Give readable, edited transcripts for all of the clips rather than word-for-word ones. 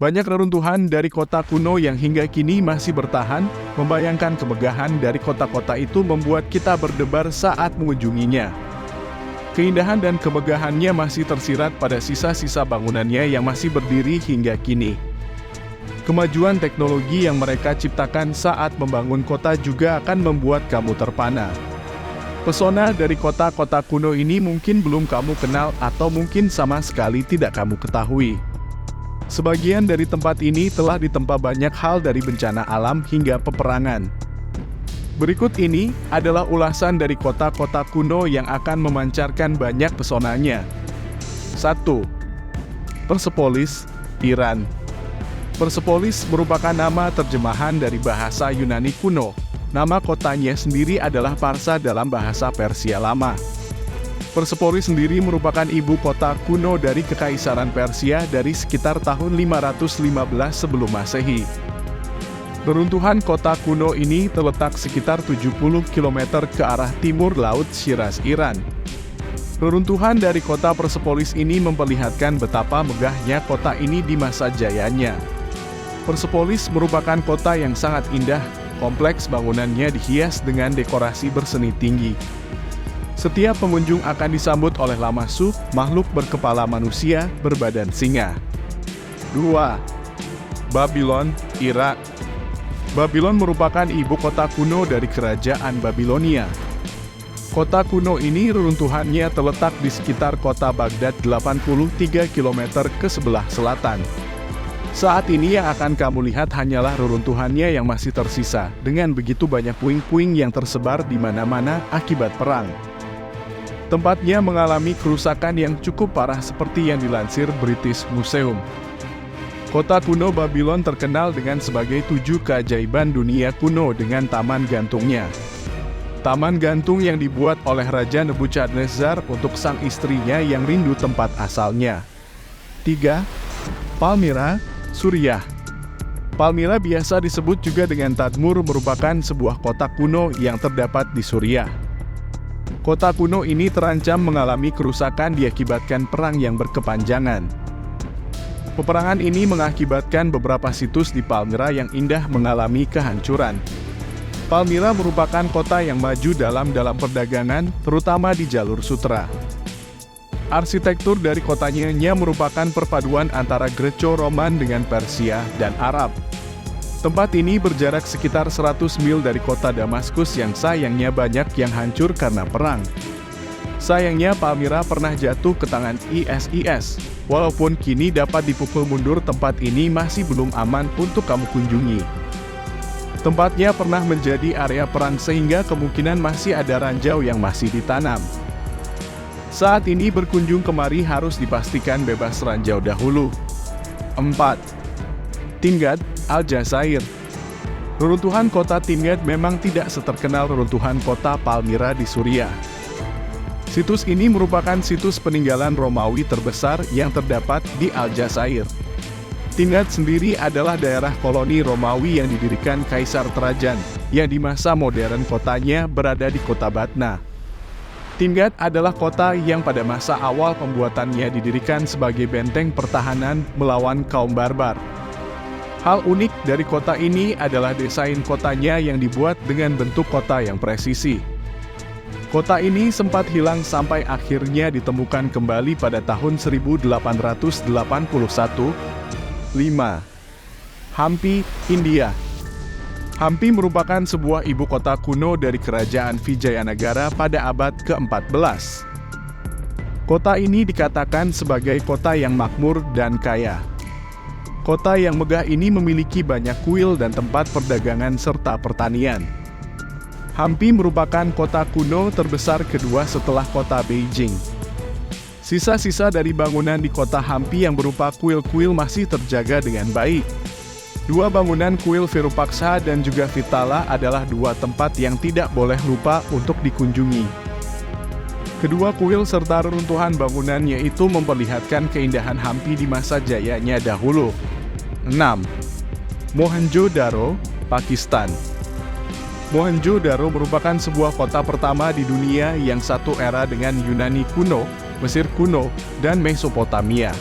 Banyak reruntuhan dari kota kuno yang hingga kini masih bertahan, membayangkan kemegahan dari kota-kota itu membuat kita berdebar saat mengunjunginya. Keindahan dan kemegahannya masih tersirat pada sisa-sisa bangunannya yang masih berdiri hingga kini. Kemajuan teknologi yang mereka ciptakan saat membangun kota juga akan membuat kamu terpana. Pesona dari kota-kota kuno ini mungkin belum kamu kenal atau mungkin sama sekali tidak kamu ketahui. Sebagian dari tempat ini telah ditempa banyak hal dari bencana alam hingga peperangan. Berikut ini adalah ulasan dari kota-kota kuno yang akan memancarkan banyak pesonanya. 1. Persepolis, Iran. Persepolis merupakan nama terjemahan dari bahasa Yunani kuno. Nama kotanya sendiri adalah Parsa dalam bahasa Persia lama. Persepolis sendiri merupakan ibu kota kuno dari Kekaisaran Persia dari sekitar tahun 515 sebelum Masehi. Reruntuhan kota kuno ini terletak sekitar 70 km ke arah timur Laut Shiraz, Iran. Reruntuhan dari kota Persepolis ini memperlihatkan betapa megahnya kota ini di masa jayanya. Persepolis merupakan kota yang sangat indah, kompleks bangunannya dihias dengan dekorasi berseni tinggi. Setiap pengunjung akan disambut oleh lamasuh, makhluk berkepala manusia, berbadan singa. 2. Babylon, Irak. Babylon merupakan ibu kota kuno dari kerajaan Babilonia. Kota kuno ini reruntuhannya terletak di sekitar kota Baghdad 83 km ke sebelah selatan. Saat ini yang akan kamu lihat hanyalah reruntuhannya yang masih tersisa, dengan begitu banyak puing-puing yang tersebar di mana-mana akibat perang. Tempatnya mengalami kerusakan yang cukup parah seperti yang dilansir British Museum. Kota kuno Babylon terkenal dengan sebagai 7 keajaiban dunia kuno dengan taman gantungnya. Taman gantung yang dibuat oleh Raja Nebuchadnezzar untuk sang istrinya yang rindu tempat asalnya. 3. Palmyra, Suriah. Palmyra biasa disebut juga dengan Tadmur merupakan sebuah kota kuno yang terdapat di Suriah. Kota kuno ini terancam mengalami kerusakan diakibatkan perang yang berkepanjangan. Peperangan ini mengakibatkan beberapa situs di Palmyra yang indah mengalami kehancuran. Palmyra merupakan kota yang maju dalam perdagangan, terutama di jalur sutra. Arsitektur dari kotanya merupakan perpaduan antara Greco-Roman dengan Persia dan Arab. Tempat ini berjarak sekitar 100 mil dari kota Damaskus yang sayangnya banyak yang hancur karena perang. Sayangnya Palmyra pernah jatuh ke tangan ISIS. Walaupun kini dapat dipukul mundur, tempat ini masih belum aman untuk kamu kunjungi. Tempatnya pernah menjadi area perang sehingga kemungkinan masih ada ranjau yang masih ditanam. Saat ini berkunjung kemari harus dipastikan bebas ranjau dahulu. 4. Timgad, Aljazair. Reruntuhan kota Timgad memang tidak seterkenal reruntuhan kota Palmyra di Suriah. Situs ini merupakan situs peninggalan Romawi terbesar yang terdapat di Aljazair. Timgad sendiri adalah daerah koloni Romawi yang didirikan Kaisar Trajan, yang di masa modern kotanya berada di kota Batna. Timgad adalah kota yang pada masa awal pembuatannya didirikan sebagai benteng pertahanan melawan kaum barbar. Hal unik dari kota ini adalah desain kotanya yang dibuat dengan bentuk kota yang presisi. Kota ini sempat hilang sampai akhirnya ditemukan kembali pada tahun 1881. 5. Hampi, India. Hampi merupakan sebuah ibu kota kuno dari kerajaan Vijayanagara pada abad ke-14. Kota ini dikatakan sebagai kota yang makmur dan kaya. Kota yang megah ini memiliki banyak kuil dan tempat perdagangan serta pertanian. Hampi merupakan kota kuno terbesar kedua setelah kota Beijing. Sisa-sisa dari bangunan di kota Hampi yang berupa kuil-kuil masih terjaga dengan baik. Dua bangunan kuil Virupaksha dan juga Vitala adalah dua tempat yang tidak boleh lupa untuk dikunjungi. Kedua kuil serta reruntuhan bangunannya itu memperlihatkan keindahan Hampi di masa jayanya dahulu. 6. Mohenjo-daro, Pakistan. Mohenjo-daro merupakan sebuah kota pertama di dunia yang satu era dengan Yunani kuno, Mesir kuno, dan Mesopotamia.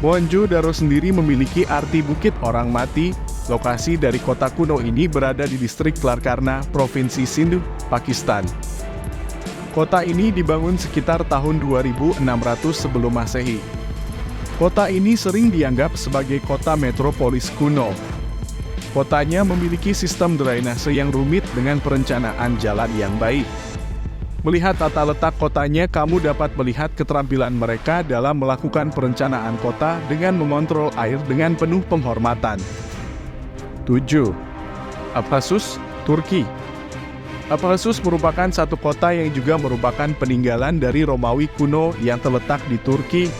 Mohenjo-daro sendiri memiliki arti Bukit Orang Mati. Lokasi dari kota kuno ini berada di distrik Larkarna, Provinsi Sindh, Pakistan. Kota ini dibangun sekitar tahun 2600 sebelum Masehi. Kota ini sering dianggap sebagai kota metropolis kuno. Kotanya memiliki sistem drainase yang rumit dengan perencanaan jalan yang baik. Melihat tata letak kotanya, kamu dapat melihat keterampilan mereka dalam melakukan perencanaan kota dengan mengontrol air dengan penuh penghormatan. 7. Ephesus, Turki. Ephesus merupakan satu kota yang juga merupakan peninggalan dari Romawi kuno yang terletak di Turki.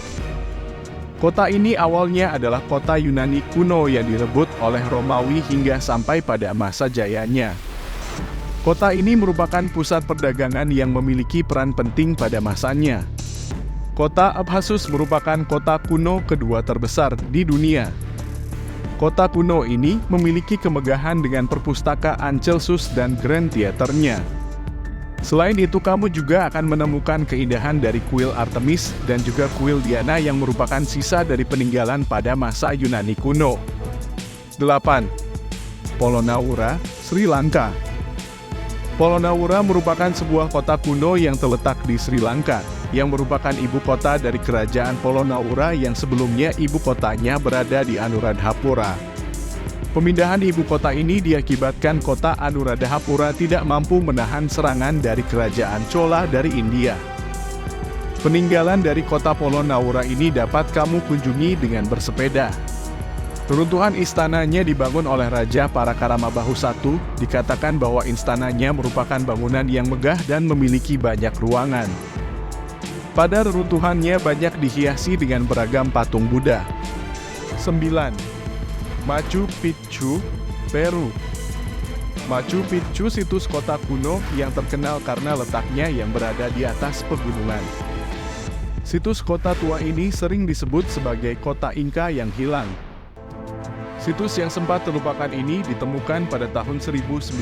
Kota ini awalnya adalah kota Yunani kuno yang direbut oleh Romawi hingga sampai pada masa jayanya. Kota ini merupakan pusat perdagangan yang memiliki peran penting pada masanya. Kota Ephesus merupakan kota kuno kedua terbesar di dunia. Kota kuno ini memiliki kemegahan dengan perpustakaan Celsus dan Grand Theater-nya. Selain itu, kamu juga akan menemukan keindahan dari kuil Artemis dan juga kuil Diana yang merupakan sisa dari peninggalan pada masa Yunani kuno. 8. Polonnaruwa, Sri Lanka. Polonnaruwa merupakan sebuah kota kuno yang terletak di Sri Lanka, yang merupakan ibu kota dari kerajaan Polonnaruwa yang sebelumnya ibu kotanya berada di Anuradhapura. Pemindahan ibu kota ini diakibatkan kota Anuradhapura tidak mampu menahan serangan dari kerajaan Chola dari India. Peninggalan dari kota Polonnaruwa ini dapat kamu kunjungi dengan bersepeda. Reruntuhan istananya dibangun oleh Raja Parakaramabahu I. Dikatakan bahwa istananya merupakan bangunan yang megah dan memiliki banyak ruangan. Pada reruntuhannya banyak dihiasi dengan beragam patung Buddha. 9. Machu Picchu, Peru. Machu Picchu situs kota kuno yang terkenal karena letaknya yang berada di atas pegunungan. Situs kota tua ini sering disebut sebagai kota Inka yang hilang. Situs yang sempat terlupakan ini ditemukan pada tahun 1911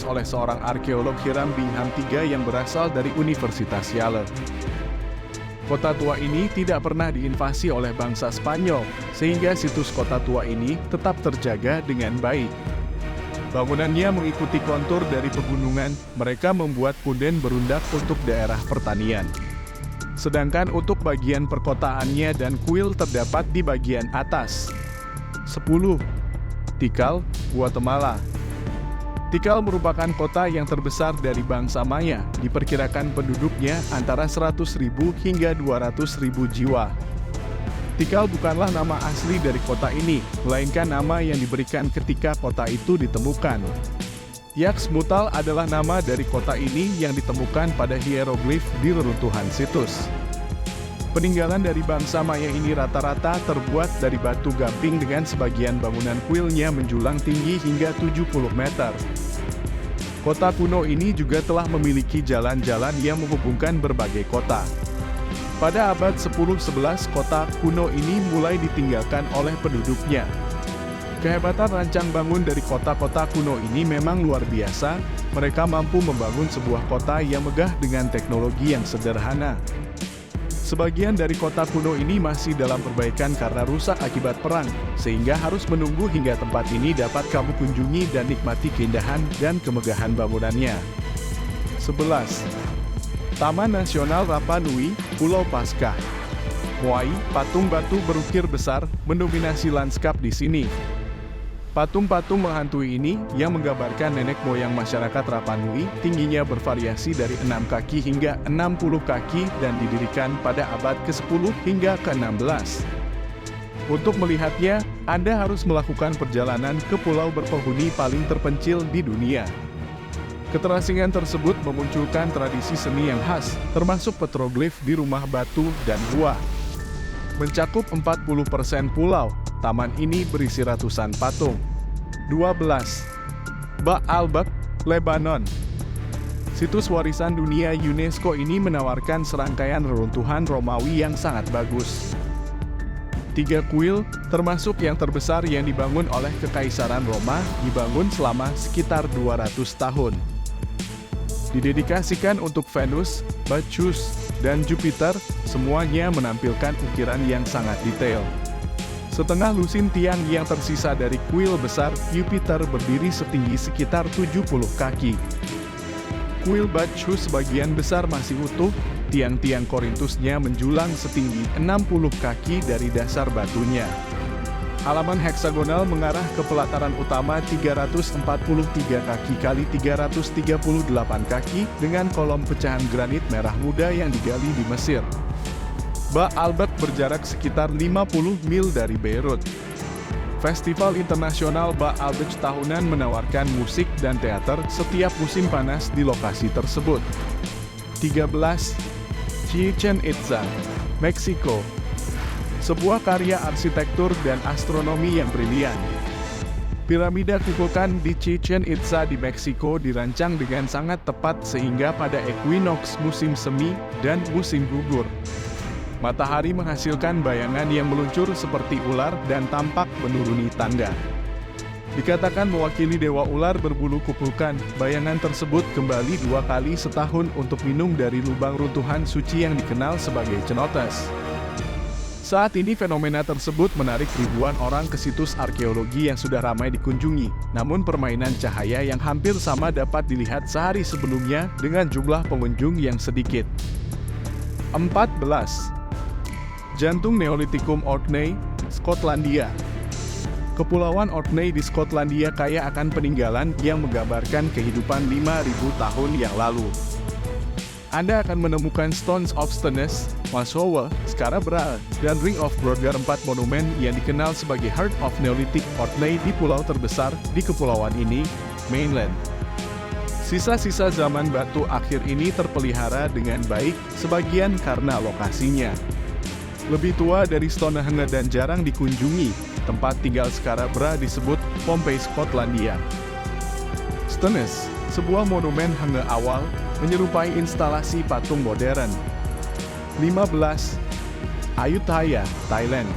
oleh seorang arkeolog Hiram Bingham III yang berasal dari Universitas Yale. Kota tua ini tidak pernah diinvasi oleh bangsa Spanyol, sehingga situs kota tua ini tetap terjaga dengan baik. Bangunannya mengikuti kontur dari pegunungan, mereka membuat punden berundak untuk daerah pertanian. Sedangkan untuk bagian perkotaannya dan kuil terdapat di bagian atas. 10. Tikal, Guatemala. Tikal merupakan kota yang terbesar dari bangsa Maya. Diperkirakan penduduknya antara 100.000 hingga 200.000 jiwa. Tikal bukanlah nama asli dari kota ini, melainkan nama yang diberikan ketika kota itu ditemukan. Yaxmutal adalah nama dari kota ini yang ditemukan pada hieroglif di reruntuhan situs. Peninggalan dari bangsa Maya ini rata-rata terbuat dari batu gamping dengan sebagian bangunan kuilnya menjulang tinggi hingga 70 meter. Kota kuno ini juga telah memiliki jalan-jalan yang menghubungkan berbagai kota. Pada abad 10-11, kota kuno ini mulai ditinggalkan oleh penduduknya. Kehebatan rancang bangun dari kota-kota kuno ini memang luar biasa. Mereka mampu membangun sebuah kota yang megah dengan teknologi yang sederhana. Sebagian dari kota kuno ini masih dalam perbaikan karena rusak akibat perang, sehingga harus menunggu hingga tempat ini dapat kamu kunjungi dan nikmati keindahan dan kemegahan bangunannya. 11. Taman Nasional Rapa Nui, Pulau Paskah. Moai, patung batu berukir besar, mendominasi lanskap di sini. Patung-patung menghantui ini, yang menggambarkan nenek moyang masyarakat Rapa Nui, tingginya bervariasi dari 6 kaki hingga 60 kaki dan didirikan pada abad ke-10 hingga ke-16. Untuk melihatnya, Anda harus melakukan perjalanan ke pulau berpenghuni paling terpencil di dunia. Keterasingan tersebut memunculkan tradisi seni yang khas, termasuk petroglif di rumah batu dan gua. Mencakup 40% pulau, taman ini berisi ratusan patung. 12. Baalbek, Lebanon. Situs warisan dunia UNESCO ini menawarkan serangkaian reruntuhan Romawi yang sangat bagus. 3 kuil, termasuk yang terbesar yang dibangun oleh Kekaisaran Roma, dibangun selama sekitar 200 tahun. Didedikasikan untuk Venus, Bacchus, dan Jupiter, semuanya menampilkan ukiran yang sangat detail. Setengah lusin tiang yang tersisa dari kuil besar Jupiter berdiri setinggi sekitar 70 kaki. Kuil Bacchus sebagian besar masih utuh, tiang-tiang Korintusnya menjulang setinggi 60 kaki dari dasar batunya. Halaman heksagonal mengarah ke pelataran utama 343 kaki kali 338 kaki dengan kolom pecahan granit merah muda yang digali di Mesir. Ba Albert berjarak sekitar 50 mil dari Beirut. Festival Internasional Ba Albert tahunan menawarkan musik dan teater setiap musim panas di lokasi tersebut. 13. Chichen Itza, Meksiko. Sebuah karya arsitektur dan astronomi yang brilian. Piramida kukukan di Chichen Itza di Meksiko dirancang dengan sangat tepat sehingga pada ekuinoks musim semi dan musim gugur, matahari menghasilkan bayangan yang meluncur seperti ular dan tampak menuruni tangga. Dikatakan mewakili dewa ular berbulu kukukan, bayangan tersebut kembali 2 kali setahun untuk minum dari lubang runtuhan suci yang dikenal sebagai cenotes. Saat ini fenomena tersebut menarik ribuan orang ke situs arkeologi yang sudah ramai dikunjungi, namun permainan cahaya yang hampir sama dapat dilihat sehari sebelumnya dengan jumlah pengunjung yang sedikit. 14. Jantung Neolitikum Orkney, Skotlandia. Kepulauan Orkney di Skotlandia kaya akan peninggalan yang menggambarkan kehidupan 5.000 tahun yang lalu. Anda akan menemukan Stones of Stenness, Mashowe, Skara Brae, dan Ring of Brodgar, 4 monumen yang dikenal sebagai Heart of Neolithic Orkney di pulau terbesar di kepulauan ini, Mainland. Sisa-sisa zaman batu akhir ini terpelihara dengan baik, sebagian karena lokasinya lebih tua dari Stonehenge dan jarang dikunjungi. Tempat tinggal Skara Brae disebut Pompeii Skotlandia. Stenness, sebuah monumen Henge awal, menyerupai instalasi patung modern. 15. Ayutthaya, Thailand.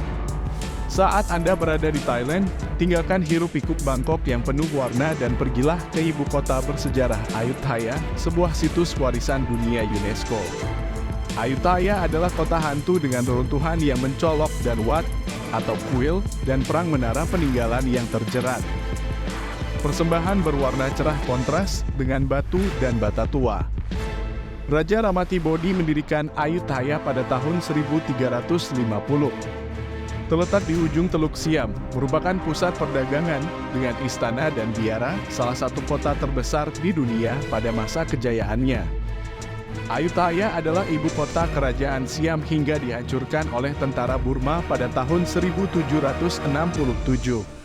Saat Anda berada di Thailand, tinggalkan hiruk-pikuk Bangkok yang penuh warna dan pergilah ke ibu kota bersejarah Ayutthaya, sebuah situs warisan dunia UNESCO. Ayutthaya adalah kota hantu dengan reruntuhan yang mencolok dan wat, atau kuil, dan perang menara peninggalan yang terjerat. Persembahan berwarna cerah kontras dengan batu dan bata tua. Raja Ramatibodi mendirikan Ayutthaya pada tahun 1350. Terletak di ujung Teluk Siam, merupakan pusat perdagangan dengan istana dan biara, salah satu kota terbesar di dunia pada masa kejayaannya. Ayutthaya adalah ibu kota kerajaan Siam hingga dihancurkan oleh tentara Burma pada tahun 1767.